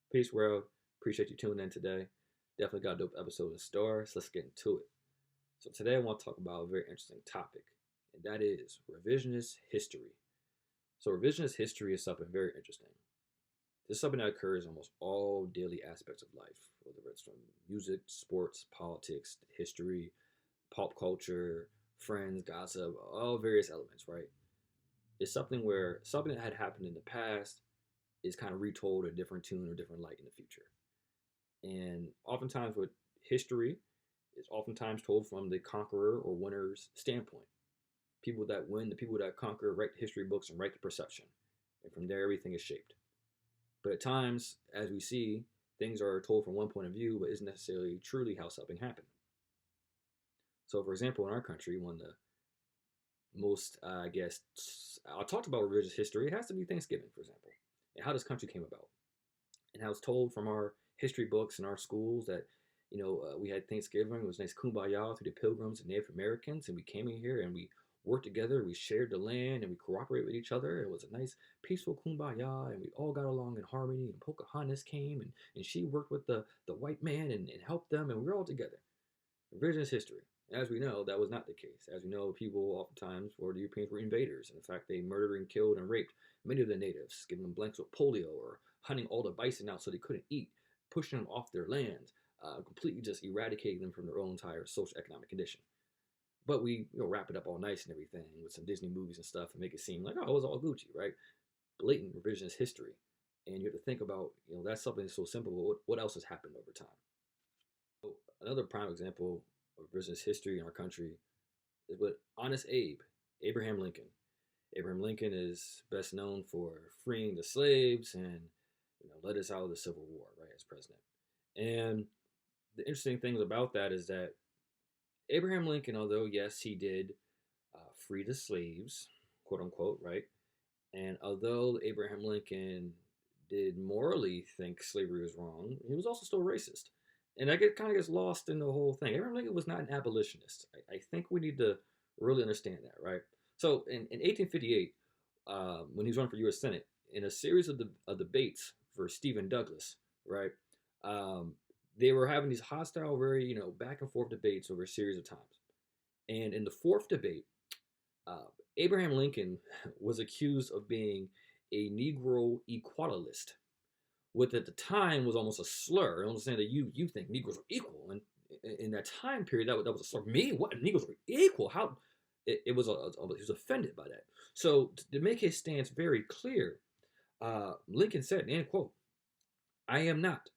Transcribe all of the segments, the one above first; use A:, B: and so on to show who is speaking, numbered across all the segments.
A: Peace, world. Appreciate you tuning in today. Definitely got a dope episode in store, so let's get into it. So, today I want to talk about a very interesting topic, and that is revisionist history. So, revisionist history is something very interesting. This is something that occurs in almost all daily aspects of life, whether it's from music, sports, politics, history, pop culture, friends, gossip, all various elements, right? It's something where something that had happened in the past is kind of retold a different tune or different light in the future. And oftentimes, with history, it's oftentimes told from the conqueror or winner's standpoint. People that win, the people that conquer, write the history books and write the perception. And from there, everything is shaped. But at times, as we see, things are told from one point of view, but isn't necessarily truly how something happened. So, for example, in our country, one of the most, I guess, I talked about religious history, it has to be Thanksgiving, for example, and how this country came about, and how it's told from our history books in our schools that we had Thanksgiving. It was nice kumbaya through the pilgrims and Native Americans, and we came in here and we worked together. We shared the land and we cooperated with each other. It was a nice peaceful kumbaya, and we all got along in harmony. And Pocahontas came and she worked with the white man and helped them, and we were all together. Revisionist history. As we know, that was not the case. As we know, people oftentimes, or the Europeans, were invaders. In fact, they murdered and killed and raped many of the natives, giving them blanks with polio or hunting all the bison out so they couldn't eat, pushing them off their lands, completely just eradicating them from their own entire social economic condition. But we wrap it up all nice and everything with some Disney movies and stuff and make it seem like, oh, it was all Gucci, right? Blatant revisionist history. And you have to think about, that's something so simple, but what else has happened over time? So another prime example of revisionist history in our country is with Honest Abe, Abraham Lincoln. Abraham Lincoln is best known for freeing the slaves and led us out of the Civil War, right, as president. And the interesting things about that is that Abraham Lincoln, although yes, he did free the slaves, quote unquote, right, and although Abraham Lincoln did morally think slavery was wrong, he was also still racist. And that kind of gets lost in the whole thing. Abraham Lincoln was not an abolitionist. I think we need to really understand that, right? So in 1858, when he was running for U.S. Senate, in a series of debates for Stephen Douglas, right, they were having these hostile, very back and forth debates over a series of times. And in the fourth debate, Abraham Lincoln was accused of being a Negro equalist, which at the time was almost a slur. I understand that you think Negroes are equal, and in that time period, that was a slur. Me, what? Negroes are equal? How? It was he was offended by that. So to make his stance very clear, Lincoln said, end quote, "I am not,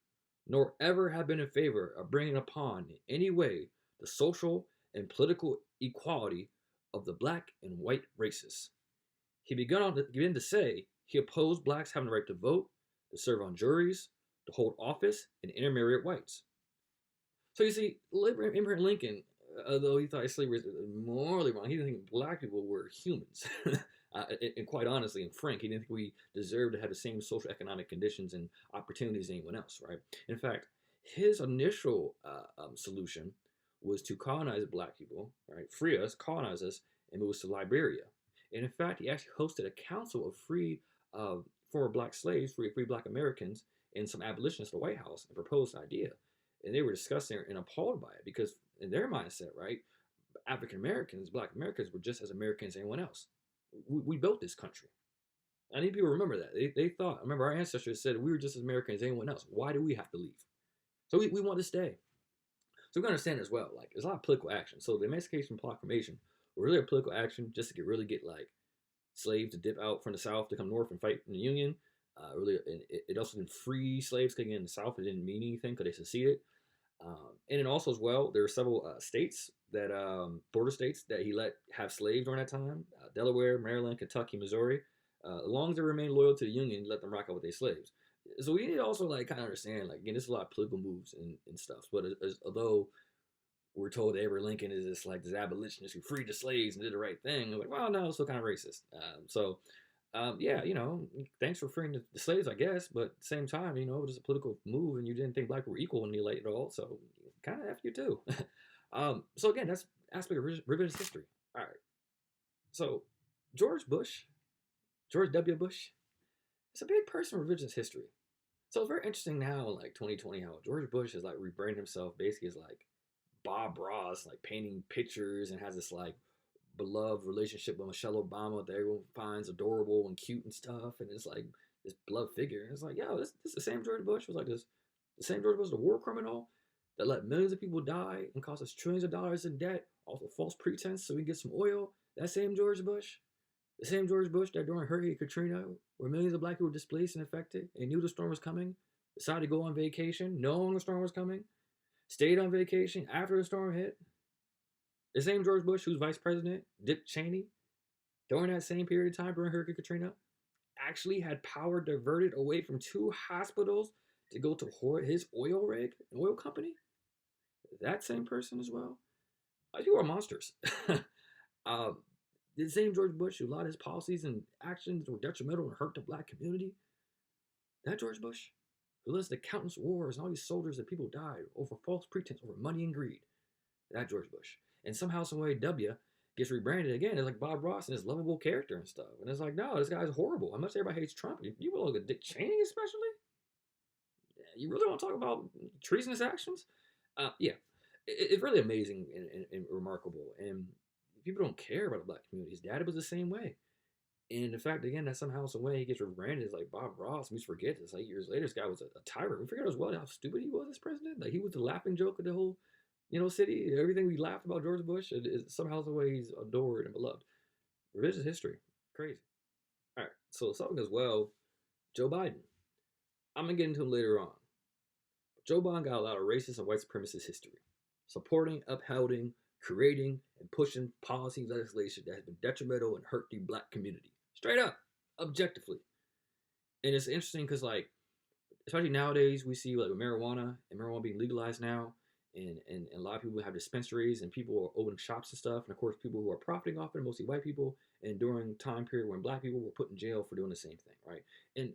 A: nor ever have been in favor of bringing upon in any way the social and political equality of the black and white races." He began to say he opposed blacks having the right to vote, to serve on juries, to hold office, and intermarry with whites. So you see, Abraham Lincoln, although he thought slavery was morally wrong, he didn't think black people were humans. And quite honestly and frank, he didn't think we deserved to have the same social economic conditions and opportunities as anyone else, right? In fact, his initial solution was to colonize black people, right? Free us, colonize us, and move us to Liberia. And in fact, he actually hosted a council of free former black slaves, free black Americans, and some abolitionists at the White House and proposed an idea. And they were discussing and appalled by it because, in their mindset, right, African Americans, black Americans, were just as American as anyone else. We built this country. I need people to remember that. They thought, I remember our ancestors said we were just as American as anyone else. Why do we have to leave? So we want to stay. So we understand as well, like, there's a lot of political action. So the Emancipation Proclamation was really a political action just to really get like slaves to dip out from the South to come north and fight in the Union. It also didn't free slaves coming in the South. It didn't mean anything because they seceded. And then also as well, there were several states that border states that he let have slaves during that time: Delaware, Maryland, Kentucky, Missouri. As long as they remained loyal to the Union, let them rock out with their slaves. So we need to also like kind of understand, like, again, there's a lot of political moves and stuff. But although we're told that Abraham Lincoln is this abolitionist who freed the slaves and did the right thing, like, well, no, it's still kind of racist. Yeah, thanks for freeing the slaves, I guess, but at the same time, it was just a political move, and you didn't think black were equal when you laid it all, so kind of F you too. So again, that's aspect of revisionist history. All right. So George W. Bush, is a big person in revisionist history. So it's very interesting now, in like 2020, how George Bush is like rebranded himself basically as like Bob Ross, like painting pictures and has this like beloved relationship with Michelle Obama that everyone finds adorable and cute and stuff, and it's like this beloved figure. And it's like, yo, this the same George Bush was like this, the same George Bush, the war criminal that let millions of people die and cost us trillions of dollars in debt off of false pretense so we can get some oil. That same George Bush, the same George Bush that during Hurricane Katrina, where millions of black people were displaced and affected, and knew the storm was coming, decided to go on vacation knowing the storm was coming, stayed on vacation after the storm hit. The same George Bush who's vice president, Dick Cheney, during that same period of time during Hurricane Katrina, actually had power diverted away from two hospitals to go to his oil rig, an oil company. That same person as well. You are monsters. um, the same George Bush who a lot of his policies and actions were detrimental and hurt the black community. That George Bush who lists the countless wars and all these soldiers that people died over false pretense, over money and greed. That George Bush. And somehow, some way, W gets rebranded again as like Bob Ross and his lovable character and stuff. And it's like, no, this guy's horrible. How much everybody hates Trump. You look at Dick Cheney, especially. You really want to talk about treasonous actions? Yeah, it's really amazing and remarkable. And people don't care about the black community. His dad was the same way. And the fact, again, that somehow, some way, he gets rebranded as like Bob Ross. We forget this. Like years later, this guy was a tyrant. We forget as well how stupid he was as president. Like he was the laughing joke of the whole, city. Everything we laughed about George Bush, it is somehow the way he's adored and beloved. Revisionist history, crazy. All right, so something as well. Joe Biden. I'm gonna get into him later on. But Joe Biden got a lot of racist and white supremacist history, supporting, upholding, creating, and pushing policy legislation that has been detrimental and hurt the black community. Straight up, objectively. And it's interesting because, like, especially nowadays, we see like marijuana and marijuana being legalized now, and a lot of people have dispensaries and people are opening shops and stuff, and of course, people who are profiting off it, mostly white people. And during time period when black people were put in jail for doing the same thing, right? And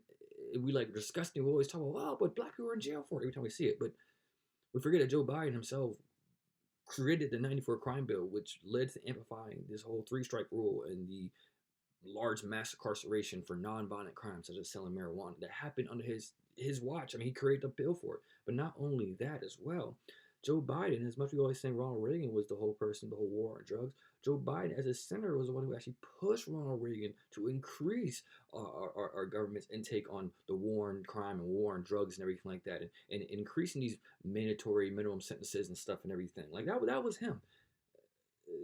A: we like disgusting. We always talk about, wow, but black people are in jail for it every time we see it, but we forget that Joe Biden himself created the '94 crime bill, which led to amplifying this whole three-strike rule and the large mass incarceration for non-violent crimes such as selling marijuana that happened under his watch. I mean, he created a bill for it. But not only that as well, Joe Biden, as much as we always saying Ronald Reagan was the whole person, the whole war on drugs, Joe Biden as a senator was the one who actually pushed Ronald Reagan to increase our government's intake on the war on crime and war on drugs and everything like that, and increasing these mandatory minimum sentences and stuff and everything. Like that was him.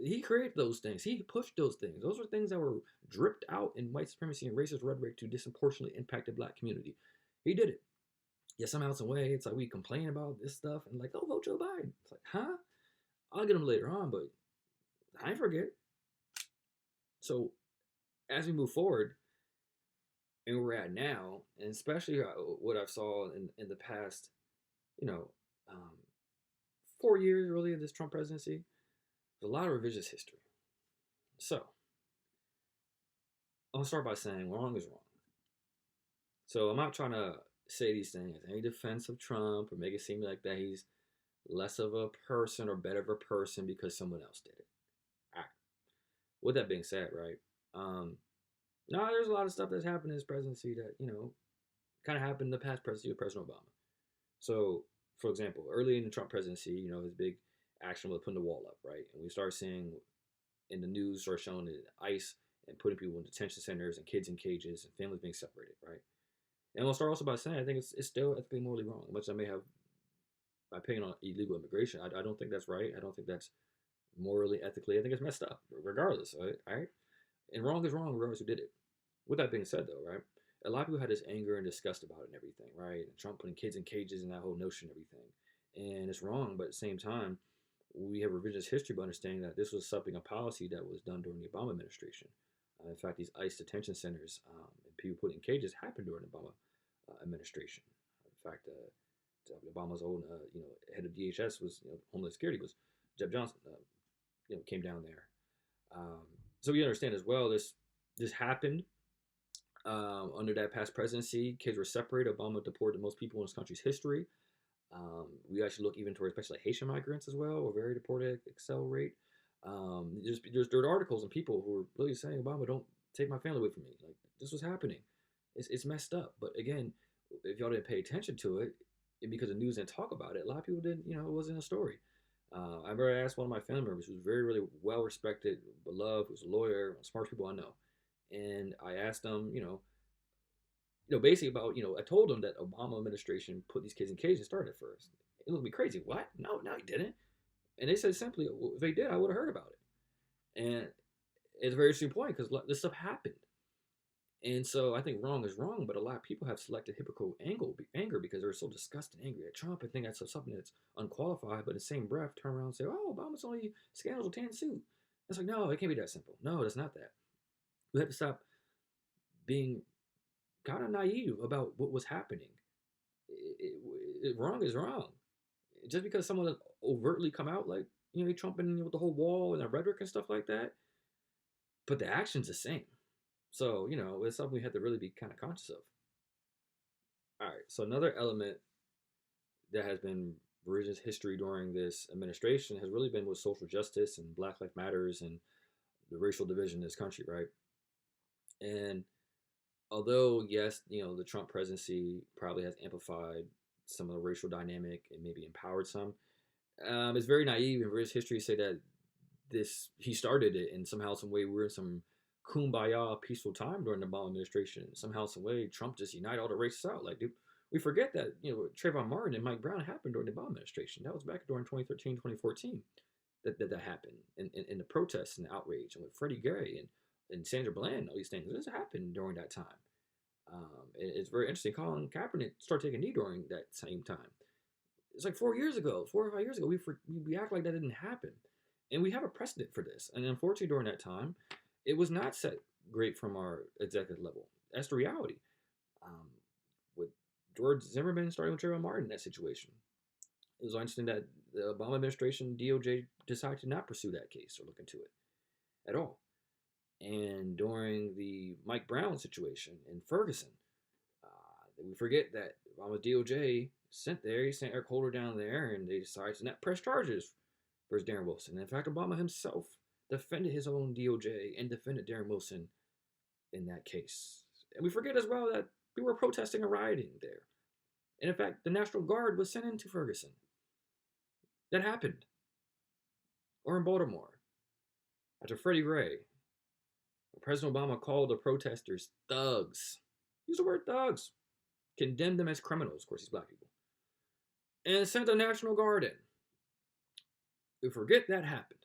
A: He created those things. He pushed those things. Those were things that were dripped out in white supremacy and racist rhetoric to disproportionately impact the black community. He did it. Yet somehow, some way, it's like we complain about this stuff and like, oh, vote Joe Biden. It's like, huh? I'll get him later on, but I ain't forget. So as we move forward, and where we're at now, and especially what I've saw in the past, you know, um, 4 years really of this Trump presidency, there's a lot of revisionist history. So I'll start by saying wrong is wrong. So I'm not trying to say these things as any defense of Trump or make it seem like that he's less of a person or better of a person because someone else did it. All right. With that being said, right? Now there's a lot of stuff that's happened in his presidency that kind of happened in the past presidency of President Obama. So, for example, early in the Trump presidency, his big action was putting the wall up, right? And we start seeing in the news start showing that ICE and putting people in detention centers and kids in cages and families being separated, right? And I'll start also by saying I think it's still ethically morally wrong. Much as I may have my opinion on illegal immigration, I don't think that's right. I don't think that's morally, ethically. I think it's messed up, regardless, right? All right? And wrong is wrong, regardless who did it. With that being said, though, right? A lot of people had this anger and disgust about it and everything, right? And Trump putting kids in cages and that whole notion and everything. And it's wrong, but at the same time, we have revisionist history by understanding that this was something, a policy that was done during the Obama administration. In fact, these ICE detention centers and people put in cages happened during the Obama administration. In fact, Obama's own, head of DHS was, Homeland Security was Jeb Johnson. Came down there. So we understand as well this happened under that past presidency. Kids were separated. Obama deported the most people in this country's history. We actually look even towards especially Haitian migrants as well, a very deported excel rate. There's articles and people who are really saying, Obama, don't take my family away from me. Like this was happening. It's messed up. But again, if y'all didn't pay attention to it, and because the news didn't talk about it, a lot of people didn't, it wasn't a story. I remember I asked one of my family members who's very, really well respected, beloved, who's a lawyer, one of the smartest people I know. And I asked them, basically about, I told them that Obama administration put these kids in cages and started it first. It looked at me crazy. What? No, he didn't. And they said simply, well, if they did, I would have heard about it. And it's a very interesting point because this stuff happened. And so I think wrong is wrong, but a lot of people have selected hypocritical anger because they're so disgusted and angry at Trump and think that's something that's unqualified, but in the same breath turn around and say, oh, Obama's only scandals will tan suit. It's like, no, it can't be that simple. No, that's not that. We have to stop being kind of naive about what was happening. Wrong is wrong. Just because someone overtly come out like, Trump and with the whole wall and the rhetoric and stuff like that, but the action's the same. So, it's something we have to really be kind of conscious of. All right, so another element that has been revisionist history during this administration has really been with social justice and Black Lives Matters and the racial division in this country, right? And although, yes, the Trump presidency probably has amplified some of the racial dynamic and maybe empowered some, it's very naive in revisionist history to say that he started it and somehow, some way, we're in some kumbaya peaceful time during the Obama administration. Somehow, some way, Trump just united all the races out. Like, dude, we forget that, Trayvon Martin and Mike Brown happened during the Obama administration. That was back during 2013, 2014 that happened. In the protests and the outrage, and with Freddie Gray and Sandra Bland, all these things. This happened during that time. It's very interesting. Colin Kaepernick started taking a knee during that same time. It's like 4 years ago, 4 or 5 years ago. We act like that didn't happen. And we have a precedent for this. And unfortunately, during that time, it was not set great from our executive level. That's the reality. With George Zimmerman starting with Trayvon Martin in that situation, it was interesting that the Obama administration, DOJ, decided to not pursue that case or look into it at all. And during the Mike Brown situation in Ferguson, we forget that Obama's DOJ sent Eric Holder down there, and they decided to not press charges versus Darren Wilson. And in fact, Obama himself defended his own DOJ and defended Darren Wilson in that case. And we forget as well that people were protesting and rioting there. And in fact, the National Guard was sent into Ferguson. That happened. Or in Baltimore, after Freddie Gray, President Obama called the protesters thugs. Use the word thugs. Condemned them as criminals. Of course, he's black people. And sent the National Guard in. We forget that happened.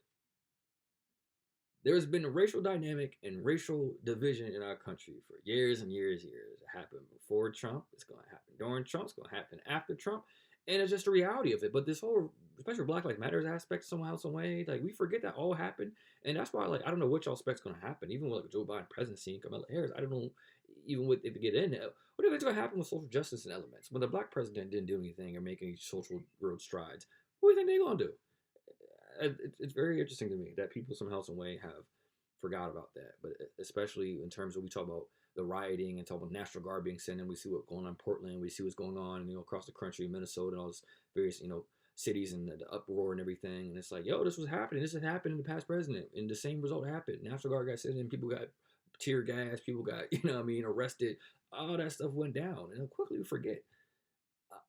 A: There's been a racial dynamic and racial division in our country for years and years and years. It happened before Trump. It's going to happen during Trump. It's going to happen after Trump. And it's just the reality of it. But this whole, especially Black Lives Matters aspect somehow, some way, like we forget that all happened. And that's why, I don't know what y'all expect's going to happen. Even with Joe Biden presidency and Kamala Harris, I don't know, even with if we get in there, what do you think's going to happen with social justice and elements? When the black president didn't do anything or make any social road strides, what do you think they're going to do? It's very interesting to me that people somehow, some way have forgot about that. But especially in terms of, we talk about the rioting and talk about National Guard being sent in, we see what's going on in Portland, we see what's going on, across the country, Minnesota, and all these various, cities and the uproar and everything. And it's like, this was happening. This had happened in the past president, and the same result happened. National Guard got sent in, people got tear gas, people got, arrested. All that stuff went down, and quickly we forget.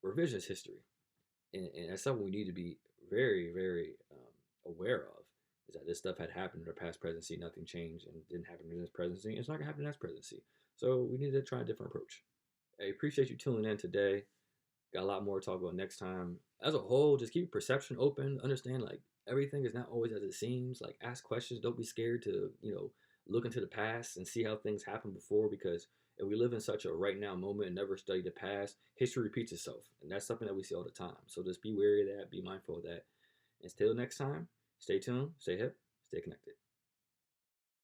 A: Revisionist history, and that's something we need to be very, very aware of. Is that this stuff had happened in our past presidency, nothing changed, and didn't happen in this presidency. It's not going to happen in the next presidency. So we need to try a different approach. I appreciate you tuning in today. Got a lot more to talk about next time. As a whole, just keep your perception open. Understand, everything is not always as it seems. Ask questions. Don't be scared to, look into the past and see how things happened before, because if we live in such a right now moment and never study the past, history repeats itself. And that's something that we see all the time. So just be wary of that. Be mindful of that. And until next time, stay tuned, stay hip, stay connected.